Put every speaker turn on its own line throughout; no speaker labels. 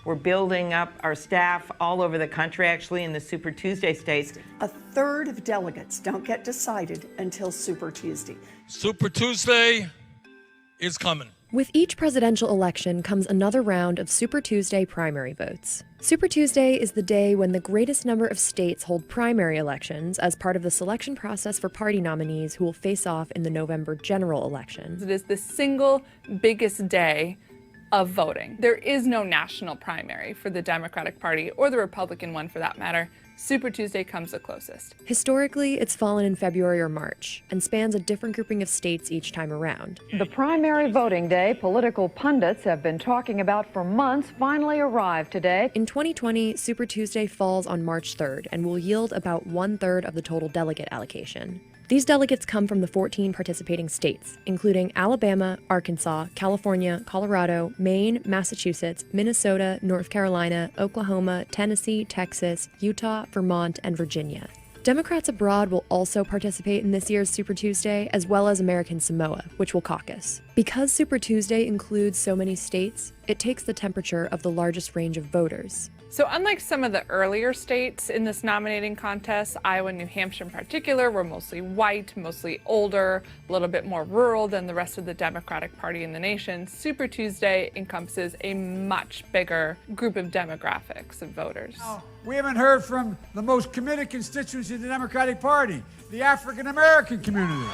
We're building up our staff all over the country, actually, in the Super Tuesday states.
A third of delegates don't get decided until Super Tuesday.
Super Tuesday is coming.
With each presidential election comes another round of Super Tuesday primary votes. Super Tuesday is the day when the greatest number of states hold primary elections as part of the selection process for party nominees who will face off in the November general election.
It is the single biggest day of voting. There is no national primary for the Democratic Party, or the Republican one for that matter. Super Tuesday comes the closest.
Historically, it's fallen in February or March and spans a different grouping of states each time around.
The primary voting day political pundits have been talking about for months finally arrived today.
In 2020, Super Tuesday falls on March 3rd and will yield about 1/3 of the total delegate allocation. These delegates come from the 14 participating states, including Alabama, Arkansas, California, Colorado, Maine, Massachusetts, Minnesota, North Carolina, Oklahoma, Tennessee, Texas, Utah, Vermont, and Virginia. Democrats abroad will also participate in this year's Super Tuesday, as well as American Samoa, which will caucus. Because Super Tuesday includes so many states, it takes the temperature of the largest range of voters.
So unlike some of the earlier states in this nominating contest, Iowa and New Hampshire in particular were mostly white, mostly older, a little bit more rural than the rest of the Democratic Party in the nation. Super Tuesday encompasses a much bigger group of demographics of voters.
We haven't heard from the most committed constituency of the Democratic Party, the African American community.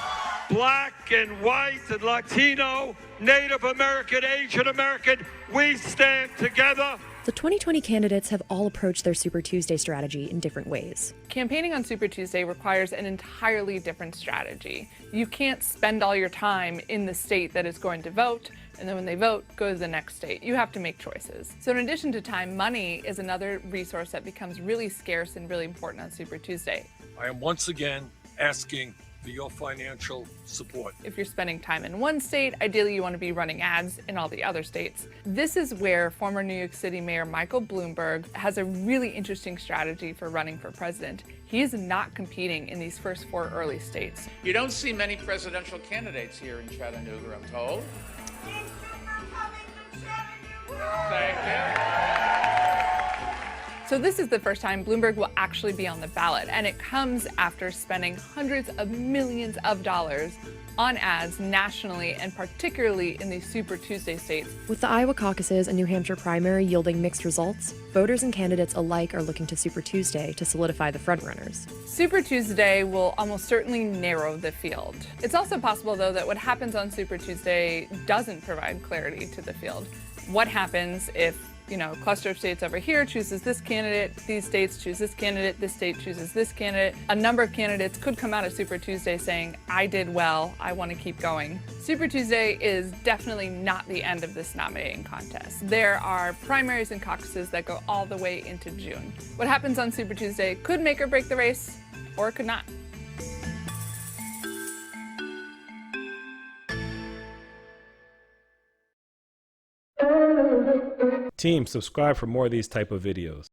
Black and white and Latino, Native American, Asian American, we stand together.
The 2020 candidates have all approached their Super Tuesday strategy in different ways.
Campaigning on Super Tuesday requires an entirely different strategy. You can't spend all your time in the state that is going to vote, and then when they vote, go to the next state. You have to make choices. So in addition to time, money is another resource that becomes really scarce and really important on Super Tuesday.
I am once again asking for your financial support.
If you're spending time in one state, ideally you want to be running ads in all the other states. This is where former New York City Mayor Michael Bloomberg has a really interesting strategy for running for president. He is not competing in these first 4 early states.
You don't see many presidential candidates here in Chattanooga, I'm told. Thank you.
So this is the first time Bloomberg will actually be on the ballot, and it comes after spending hundreds of millions of dollars on ads nationally and particularly in these Super Tuesday states.
With the Iowa caucuses and New Hampshire primary yielding mixed results, voters and candidates alike are looking to Super Tuesday to solidify the frontrunners.
Super Tuesday will almost certainly narrow the field. It's also possible, though, that what happens on Super Tuesday doesn't provide clarity to the field. What happens if a cluster of states over here chooses this candidate, these states choose this candidate, this state chooses this candidate. A number of candidates could come out of Super Tuesday saying, I did well, I want to keep going. Super Tuesday is definitely not the end of this nominating contest. There are primaries and caucuses that go all the way into June. What happens on Super Tuesday could make or break the race, or it could not.
Team, subscribe for more of these type of videos.